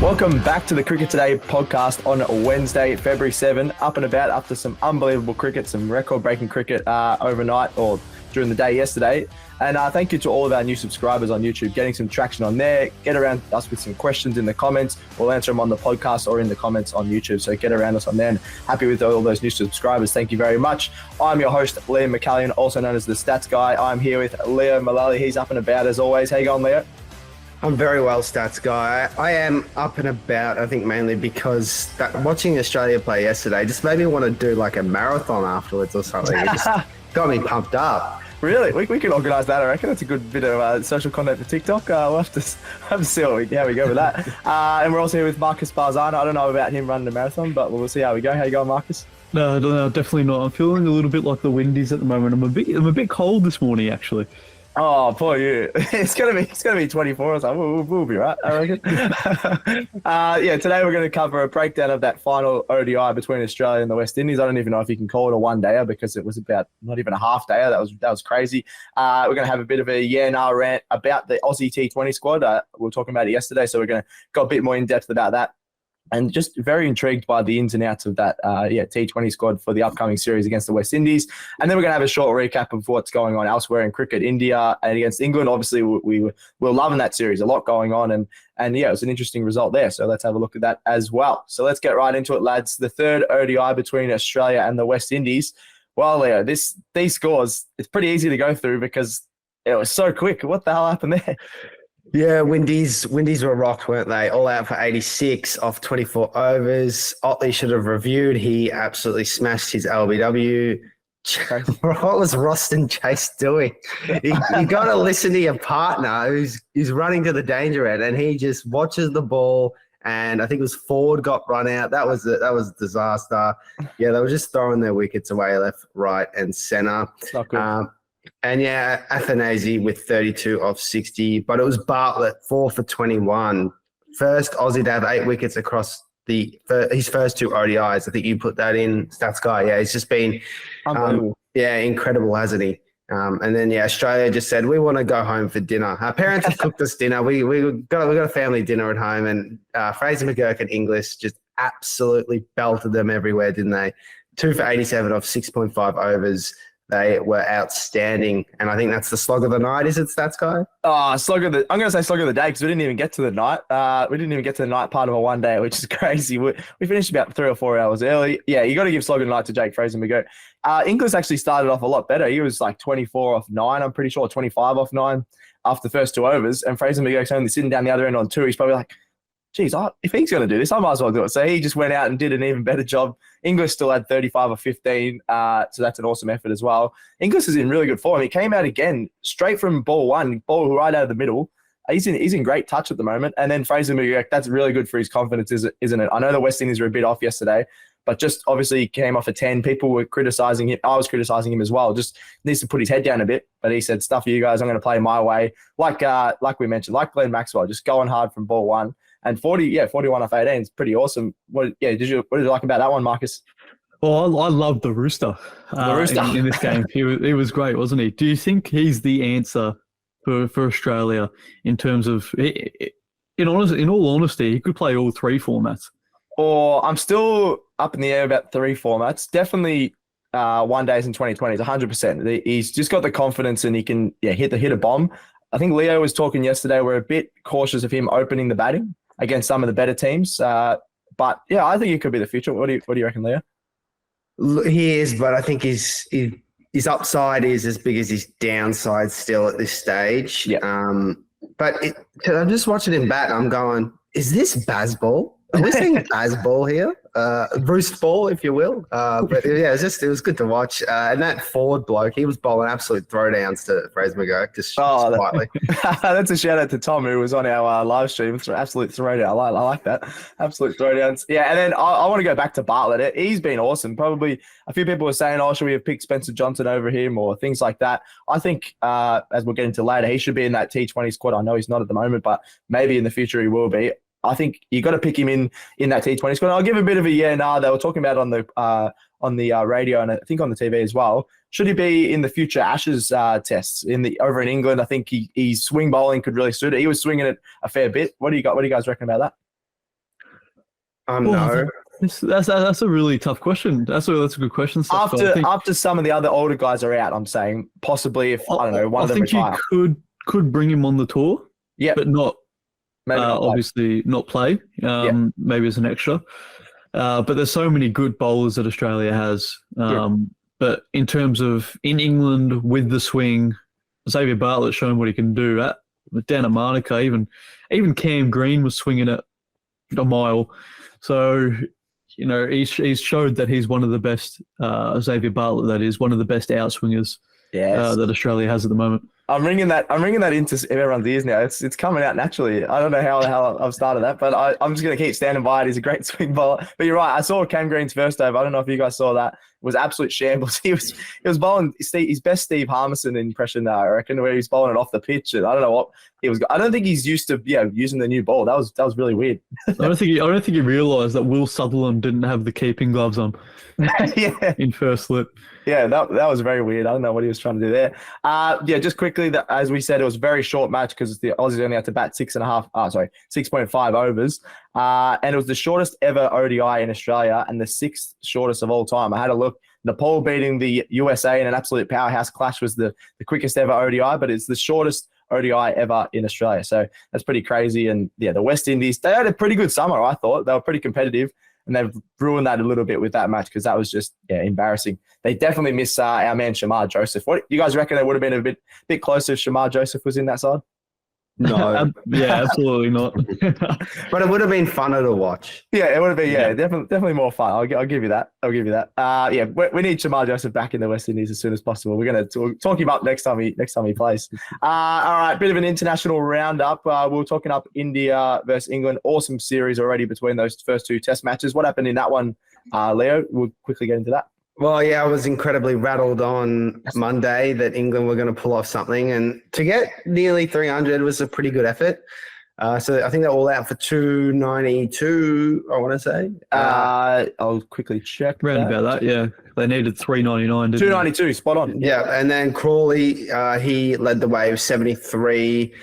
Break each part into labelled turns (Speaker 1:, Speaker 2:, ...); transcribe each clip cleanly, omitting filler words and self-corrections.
Speaker 1: Welcome back to the Cricket Today podcast on Wednesday, February 7, up and about after some unbelievable cricket, some record-breaking cricket overnight or during the day yesterday. And thank you to all of our new subscribers on YouTube, getting some traction on there. Get around us with some questions in the comments. We'll answer them on the podcast or in the comments on YouTube. So get around us on there. And happy with all those new subscribers. Thank you very much. I'm your host, Liam McAllion, also known as the Stats Guy. I'm here with Leo Mullaly. He's up and about as always. How you going, Leo?
Speaker 2: I'm very well, Stats Guy. I am up and about, I think, mainly because watching Australia play yesterday just made me want to do like a marathon afterwards or something. It just got me pumped up.
Speaker 1: Really? We can organise that, I reckon. That's a good bit of social content for TikTok. We'll have to see how we go with that. And we're also here with Marcus Bazzano. I don't know about him running a marathon, but we'll see how we go. How you going, Marcus?
Speaker 3: No, definitely not. I'm feeling a little bit like the Windies at the moment. I'm a bit cold this morning, actually.
Speaker 1: Oh, poor you. It's gonna be 24 or something. We'll be right, I reckon. Today we're going to cover a breakdown of that final ODI between Australia and the West Indies. I don't even know if you can call it a one-dayer because it was about not even a half-dayer. That was crazy. We're going to have a bit of a rant about the Aussie T20 squad. We were talking about it yesterday, so we're going to go a bit more in-depth about that. And just very intrigued by the ins and outs of that T20 squad for the upcoming series against the West Indies. And then we're going to have a short recap of what's going on elsewhere in cricket, India and against England. Obviously, we were loving that series, a lot going on. And it was an interesting result there. So let's have a look at that as well. So let's get right into it, lads. The third ODI between Australia and the West Indies. Well, Leo, these scores, it's pretty easy to go through because it was so quick. What the hell happened there?
Speaker 2: Yeah, Windies were rocked, weren't they? All out for 86 off 24 overs. Otley should have reviewed. He absolutely smashed his LBW. What was Roston Chase doing? You got to listen to your partner who's running to the danger end, and he just watches the ball. And I think it was Ford got run out. That was a disaster. Yeah, they were just throwing their wickets away left, right, and centre.
Speaker 1: It's not good.
Speaker 2: And Afanasi with 32 off 60, but it was Bartlett 4 for 21. First Aussie to have 8 wickets across his first 2 ODIs. I think you put that in, Stats Guy. Yeah, he's just been incredible, hasn't he? And then Australia just said we want to go home for dinner. Our parents have cooked us dinner. We got a family dinner at home, and Fraser-McGurk and English just absolutely belted them everywhere, didn't they? 2 for 87 off 6.5 overs. They were outstanding, and I think that's the slog of the night. Is it, Stats Guy?
Speaker 1: I'm going to say slog of the day because we didn't even get to the night. We didn't even get to the night part of a one day, which is crazy. We finished about 3 or 4 hours early. Yeah, you got to give slog of the night to Jake Fraser-McGurk. Inglis actually started off a lot better. He was like 24 off 9, I'm pretty sure, 25 off 9 after the first 2 overs, and Fraser-McGurk's only sitting down the other end on 2. He's probably like, geez, if he's going to do this, I might as well do it. So he just went out and did an even better job. English still had 35 or 15, so that's an awesome effort as well. English is in really good form. He came out again straight from ball 1, ball right out of the middle. He's in great touch at the moment. And then Fraser-McGurk, that's really good for his confidence, isn't it? I know the West Indies were a bit off yesterday, but just obviously he came off a 10. People were criticising him. I was criticising him as well. Just needs to put his head down a bit. But he said, stuff you guys, I'm going to play my way. Like we mentioned, like Glenn Maxwell, just going hard from ball 1. And 41 off 18 is pretty awesome. What did you like about that one, Marcus?
Speaker 3: Well, I loved the Rooster. In this game. He was great, wasn't he? Do you think he's the answer for Australia in terms of, in all honesty, he could play all 3 formats?
Speaker 1: Or I'm still up in the air about 3 formats. Definitely one days in 2020s, 100%. He's just got the confidence and he can hit a bomb. I think Leo was talking yesterday. We're a bit cautious of him opening the batting against some of the better teams. But I think he could be the future. What do you reckon, Leo?
Speaker 2: He is, but I think his upside is as big as his downside still at this stage.
Speaker 1: Yeah.
Speaker 2: But I'm just watching him bat and I'm going, is this Bazball? Are we seeing Bazball here? Bruce Ball, if you will. But yeah, it was good to watch. And that Ford bloke, he was bowling absolute throwdowns to Fraser-McGurk, just quietly.
Speaker 1: That's a shout out to Tom, who was on our live stream. Absolute throwdown. I like that. Absolute throwdowns. Yeah, and then I want to go back to Bartlett. He's been awesome. Probably a few people were saying, should we have picked Spencer Johnson over him or things like that. I think, as we'll get into later, he should be in that T20 squad. I know he's not at the moment, but maybe in the future he will be. I think you got to pick him in that T20 squad. I'll give a bit of a They were talking about on the radio and I think on the TV as well. Should he be in the future Ashes tests over in England? I think he's swing bowling could really suit it. He was swinging it a fair bit. What do you guys reckon about that?
Speaker 2: No.
Speaker 3: That's a really tough question. That's a good question. Steph.
Speaker 1: After some of the other older guys are out, I'm saying possibly if I don't know one of them retire.
Speaker 3: I think you could bring him on the tour, but not obviously not play. Maybe as an extra. But there's so many good bowlers that Australia has. But in terms of in England with the swing, Xavier Bartlett shown what he can do. Down at Monaco, even Cam Green was swinging it a mile. So, he's showed that he's one of the best, Xavier Bartlett, that is one of the best outswingers that Australia has at the moment.
Speaker 1: I'm ringing that into everyone's ears now. It's coming out naturally. I don't know how the hell I've started that, but I'm just going to keep standing by it. He's a great swing bowler. But you're right. I saw Cam Green's first over. I don't know if you guys saw that. It was absolute shambles. He was bowling his best Steve Harmison impression, I reckon, where he was bowling it off the pitch. And I don't know what he was. I don't think he's used to using the new ball. That was really weird.
Speaker 3: I don't think he realised that Will Sutherland didn't have the keeping gloves on. In first slip.
Speaker 1: Yeah, that was very weird. I don't know what he was trying to do there. Just quickly, as we said, it was a very short match because the Aussies only had to bat 6.5 overs. And it was the shortest ever ODI in Australia and the sixth shortest of all time. I had a look. Nepal beating the USA in an absolute powerhouse clash was the quickest ever ODI, but it's the shortest ODI ever in Australia. So that's pretty crazy. And the West Indies, they had a pretty good summer, I thought. They were pretty competitive. And they've ruined that a little bit with that match because that was just embarrassing. They definitely miss our man Shamar Joseph. What you guys reckon? They would have been a bit closer if Shamar Joseph was in that side?
Speaker 2: No.
Speaker 3: Absolutely not.
Speaker 2: But it would have been funner to watch.
Speaker 1: Yeah, it would have been. Definitely more fun. I'll give you that. We need Shamar Joseph back in the West Indies as soon as possible. We're going to talk him up next time he plays. All right, bit of an international roundup. We're talking up India versus England. Awesome series already between those first two Test matches. What happened in that one, Leo? We'll quickly get into that.
Speaker 2: Well, I was incredibly rattled on Monday that England were going to pull off something, and to get nearly 300 was a pretty good effort. So I think they're all out for 292, I want to say.
Speaker 1: I'll quickly check.
Speaker 3: Round about that, yeah. They needed 399.
Speaker 1: 292, spot on.
Speaker 2: Yeah, and then Crawley, he led the way with 73.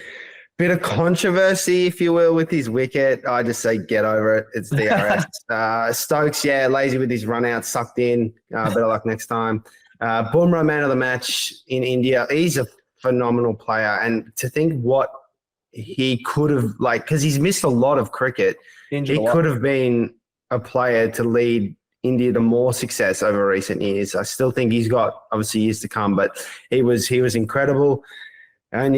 Speaker 2: Bit of controversy, if you will, with his wicket. I just say get over it. It's DRS. Stokes, lazy with his run out, sucked in. Better luck next time. Bumrah, man of the match in India. He's a phenomenal player. And to think what he could have, because he's missed a lot of cricket, he could have been a player to lead India to more success over recent years. I still think he's got, obviously, years to come, but he was incredible. And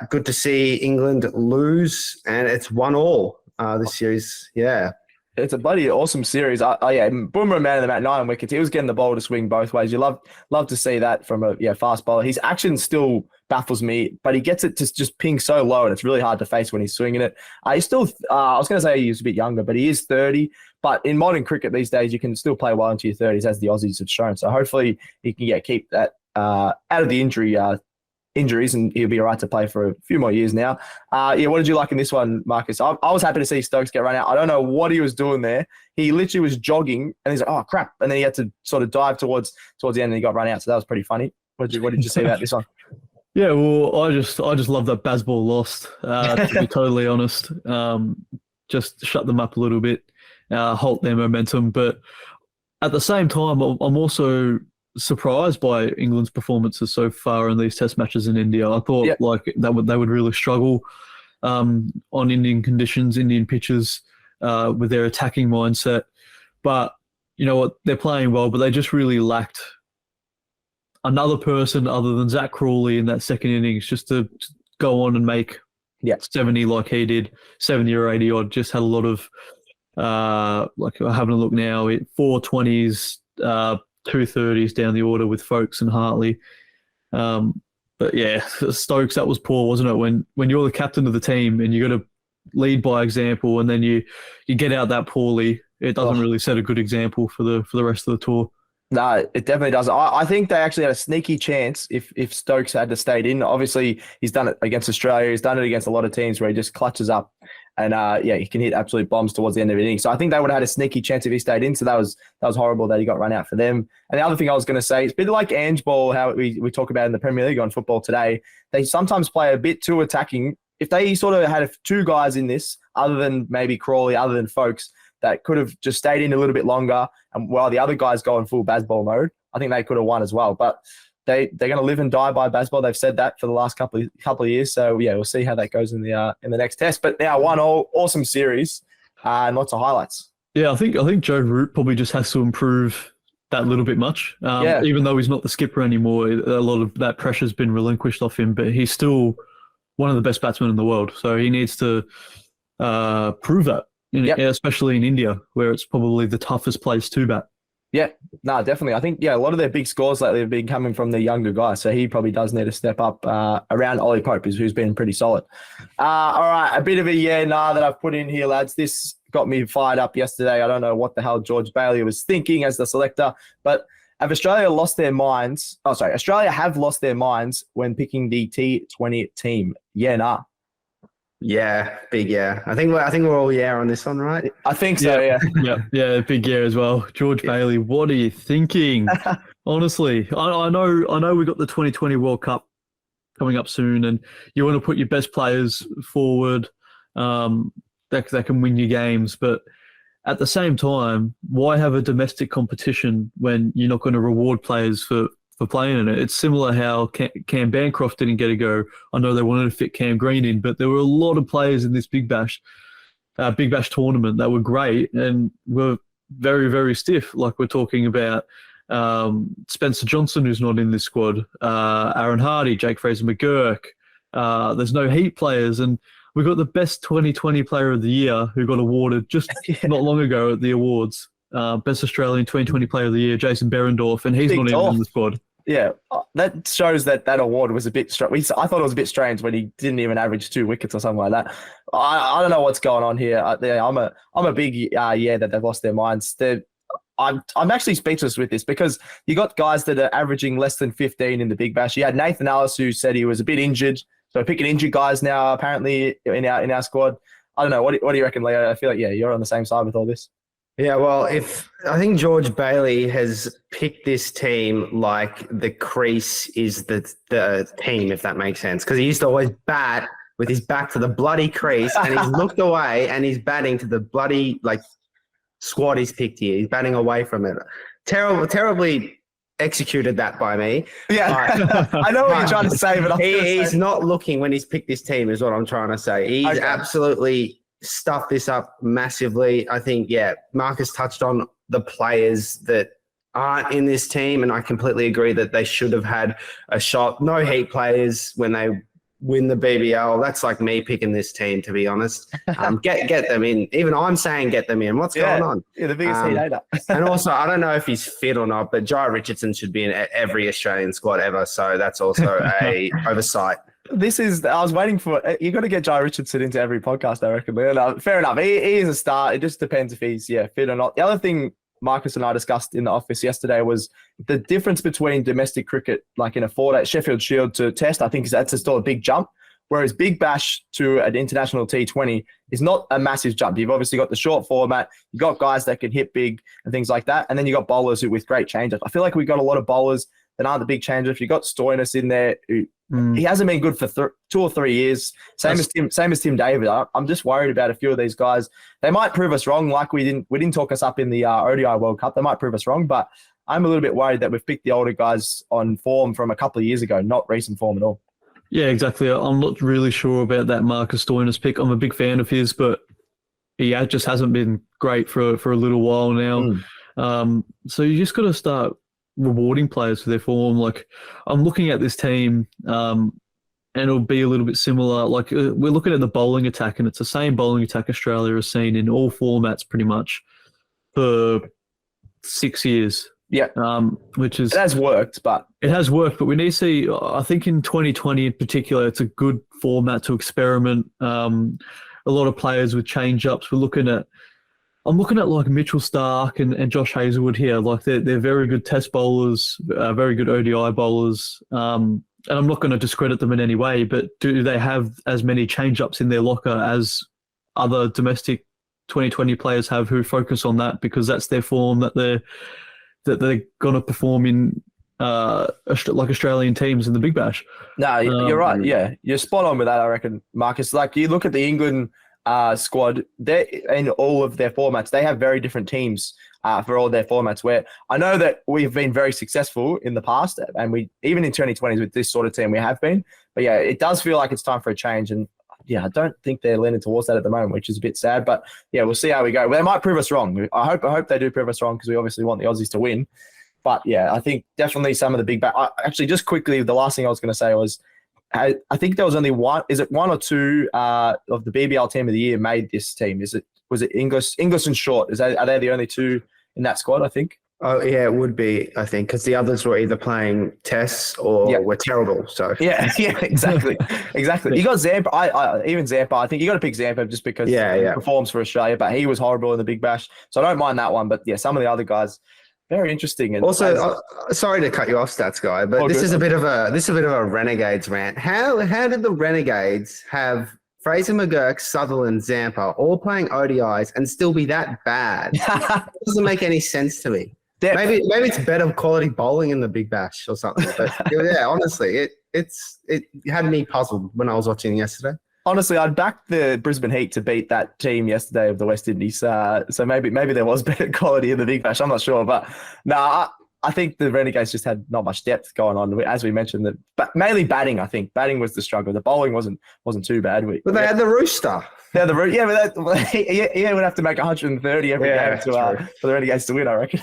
Speaker 2: good to see England lose, and it's 1-1 this series. Yeah,
Speaker 1: it's a bloody awesome series. Bumrah, man of the match, 9 wickets. He was getting the ball to swing both ways. You love to see that from a fast bowler. His action still baffles me, but he gets it to just ping so low, and it's really hard to face when he's swinging it. He's still, I was going to say he's a bit younger, but he is 30. But in modern cricket these days, you can still play well into your 30s, as the Aussies have shown. So hopefully he can keep that out of the injuries, and he'll be all right to play for a few more years now. What did you like in this one, Marcus? I was happy to see Stokes get run out. I don't know what he was doing there. He literally was jogging, and he's like, "Oh crap!" And then he had to sort of dive towards the end, and he got run out. So that was pretty funny. What did you see about this one?
Speaker 3: Yeah, well, I just love that Bazball lost. To be totally honest, just shut them up a little bit, halt their momentum. But at the same time, I'm also surprised by England's performances so far in these Test matches in India. I thought they would really struggle on Indian conditions, Indian pitches, with their attacking mindset. But you know what? They're playing well, but they just really lacked another person other than Zach Crawley in that second innings just to go on and make 70 like he did, 70 or 80 odd. Just had a lot of having a look now, 420s, 230s down the order with Folkes and Hartley. But Stokes, that was poor, wasn't it? When you're the captain of the team and you got to lead by example, and then you get out that poorly, it doesn't really set a good example for the rest of the tour.
Speaker 1: No, it definitely doesn't. I think they actually had a sneaky chance if Stokes had to stayed in. Obviously, he's done it against Australia. He's done it against a lot of teams where he just clutches up and he can hit absolute bombs towards the end of the inning. So I think they would have had a sneaky chance if he stayed in. So that was horrible that he got run out for them. And the other thing I was going to say, it's a bit like Ange Ball, how we talk about in the Premier League on Football Today. They sometimes play a bit too attacking. If they sort of had two guys in this, other than maybe Crawley, other than Folkes, that could have just stayed in a little bit longer, and while the other guys go in full Bazball mode, I think they could have won as well. But they're going to live and die by Bazball. They've said that for the last couple of years. So yeah, we'll see how that goes in the next test. But now, one awesome series and lots of highlights.
Speaker 3: Yeah, I think Joe Root probably just has to improve that little bit much. Even though he's not the skipper anymore, a lot of that pressure's been relinquished off him. But he's still one of the best batsmen in the world. So he needs to prove that, especially in India, where it's probably the toughest place to bat.
Speaker 1: Yeah, no, definitely. I think, a lot of their big scores lately have been coming from the younger guys. So he probably does need to step up around Ollie Pope, who's been pretty solid. All right, a bit of a that I've put in here, lads. This got me fired up yesterday. I don't know what the hell George Bailey was thinking as the selector, but have Australia lost their minds? Oh, sorry. Australia have lost their minds when picking the T20 team. Yeah, nah.
Speaker 2: Yeah, big yeah. I think we're all on this one, right?
Speaker 1: I think so, yeah.
Speaker 3: Yeah, big yeah as well. George Bailey, what are you thinking? Honestly, I know we got the 2020 World Cup coming up soon, and you want to put your best players forward that can win you games, but at the same time, why have a domestic competition when you're not going to reward players for playing in it? It's similar how Cam Bancroft didn't get a go. I know they wanted to fit Cam Green in, but there were a lot of players in this Big Bash tournament that were great and were very, very stiff. Like we're talking about Spencer Johnson, who's not in this squad, Aaron Hardy, Jake Fraser-McGurk. There's no Heat players, and we got the best 2020 Player of the Year who got awarded just not long ago at the awards. Best Australian 2020 Player of the Year, Jason Berendorf, and he's not even in the squad.
Speaker 1: Yeah, that shows that award was a bit strange. I thought it was a bit strange when he didn't even average 2 wickets or something like that. I don't know what's going on here. I'm a big that they've lost their minds. I'm actually speechless with this because you got guys that are averaging less than 15 in the Big Bash. You had Nathan Ellis, who said he was a bit injured, so picking injured guys now apparently in our squad. I don't know. What do you reckon, Leo? I feel like you're on the same side with all this.
Speaker 2: Yeah, well, I think George Bailey has picked this team like the crease is the team, if that makes sense, because he used to always bat with his back to the bloody crease, and he's looked away and he's batting to the bloody squad he's picked here. He's batting away from it. Terribly executed that by me.
Speaker 1: Yeah, I know what you're trying to say, but
Speaker 2: he's not looking when he's picked this team, is what I'm trying to say. He's absolutely stuffed this up massively. I think, Marcus touched on the players that aren't in this team, and I completely agree that they should have had a shot. No Heat players when they win the BBL. That's like me picking this team, to be honest. Get them in. Even I'm saying get them in. What's going on?
Speaker 1: Yeah, the biggest Heat hater.
Speaker 2: And also, I don't know if he's fit or not, but Jai Richardson should be in every Australian squad ever, so that's also a oversight.
Speaker 1: I was waiting for, you got to get Jai Richardson into every podcast, I reckon. Fair enough. He is a star. It just depends if he's fit or not. The other thing Marcus and I discussed in the office yesterday was the difference between domestic cricket, like in a 4-day Sheffield Shield to Test. I think that's still a big jump, whereas Big Bash to an international T20 is not a massive jump. You've obviously got the short format. You've got guys that can hit big and things like that. And then you got bowlers with great change-ups. I feel like we got a lot of bowlers that aren't the big change-ups. You've got Stoinis in there who he hasn't been good for 2 or 3 years. Same as Tim David. I'm just worried about a few of these guys. They might prove us wrong, like we didn't talk us up in the ODI World Cup. They might prove us wrong, but I'm a little bit worried that we've picked the older guys on form from a couple of years ago, not recent form at all.
Speaker 3: Yeah, exactly. I'm not really sure about that Marcus Stoinis pick. I'm a big fan of his, but he just hasn't been great for a little while now. So you just got to start rewarding players for their form. Like, I'm looking at this team, and it'll be a little bit similar. Like, we're looking at the bowling attack, and it's the same bowling attack Australia has seen in all formats pretty much for 6 years.
Speaker 1: Yeah.
Speaker 3: Which is...
Speaker 1: It has worked, but
Speaker 3: we need to see, I think in 2020 in particular, it's a good format to experiment. A lot of players with change-ups. I'm looking at like Mitchell Starc and Josh Hazlewood here. Like they're very good test bowlers, very good ODI bowlers. And I'm not going to discredit them in any way, but do they have as many change-ups in their locker as other domestic 2020 players have who focus on that because that's their form that they're going to perform in like Australian teams in the Big Bash?
Speaker 1: No, you're right. Yeah, you're spot on with that, I reckon, Marcus. Like you look at the England squad, they in all of their formats, they have very different teams for all their formats, where I know that we've been very successful in the past, and we even in 2020s with this sort of team we have been. But yeah, it does feel like it's time for a change, and yeah, I don't think they're leaning towards that at the moment, which is a bit sad. But yeah, we'll see how we go. They might prove us wrong. I hope they do prove us wrong, because we obviously want the Aussies to win. But yeah, I think definitely some of the big actually, just quickly, the last thing I was going to say was, I think there was only one or two of the BBL team of the year made this team. Was it Inglis and Short? Are they the only two in that squad, I think?
Speaker 2: Oh, yeah, it would be, I think, because the others were either playing tests or were terrible. So
Speaker 1: yeah, exactly. You got Zampa. Even Zampa, I think you got to pick Zampa just because he performs for Australia, but he was horrible in the Big Bash. So I don't mind that one. But yeah, some of the other guys, very interesting. And
Speaker 2: also, sorry to cut you off, Stats Guy, but this is a bit of a Renegades rant. How did the Renegades have Fraser-McGurk, Sutherland, Zampa all playing ODIs and still be that bad? It doesn't make any sense to me. Maybe it's better quality bowling in the Big Bash or something. But yeah, honestly, it had me puzzled when I was watching yesterday.
Speaker 1: Honestly, I'd back the Brisbane Heat to beat that team yesterday of the West Indies. So maybe there was better quality in the Big Bash. I'm not sure, but no, I think the Renegades just had not much depth going on, as we mentioned. But mainly batting, I think batting was the struggle. The bowling wasn't too bad.
Speaker 2: But they had the Rooster.
Speaker 1: Yeah, but he would have to make 130 every game for the Renegades to win, I reckon.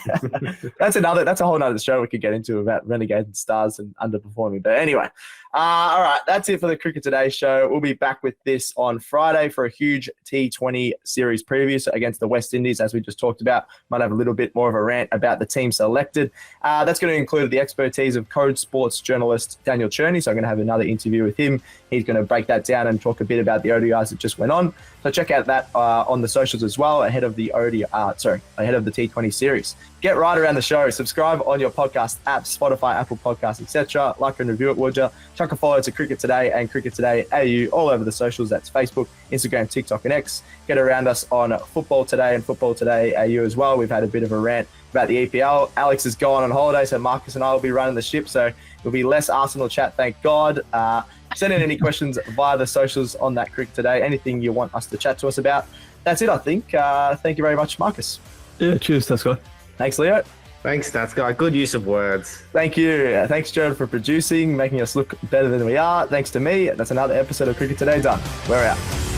Speaker 1: That's a whole nother show we could get into about Renegades and Stars and underperforming. But anyway, all right, that's it for the Cricket Today show. We'll be back with this on Friday for a huge T20 series preview against the West Indies, as we just talked about. Might have a little bit more of a rant about the team selected. That's going to include the expertise of Code Sports journalist Daniel Cherney. So I'm going to have another interview with him. He's going to break that down and talk a bit about the ODIs that just went on. So check out that on the socials as well ahead of the T20 series. Get right around the show. Subscribe on your podcast apps, Spotify, Apple Podcasts, etc. Like and review it, would you? Chuck a follow to Cricket Today and Cricket Today AU all over the socials. That's Facebook, Instagram, TikTok, and X. Get around us on Football Today and Football Today AU as well. We've had a bit of a rant about the EPL. Alex is gone on holiday, so Marcus and I will be running the ship. So there'll be less Arsenal chat, thank God. Send in any questions via the socials on that Cricket Today. Anything you want us to chat to us about. That's it, I think. Thank you very much, Marcus.
Speaker 3: Yeah, cheers, Stats Guy.
Speaker 1: Thanks, Leo.
Speaker 2: Thanks, Stats Guy. Good use of words.
Speaker 1: Thank you. Thanks, Jared, for producing, making us look better than we are. Thanks to me. That's another episode of Cricket Today done. We're out.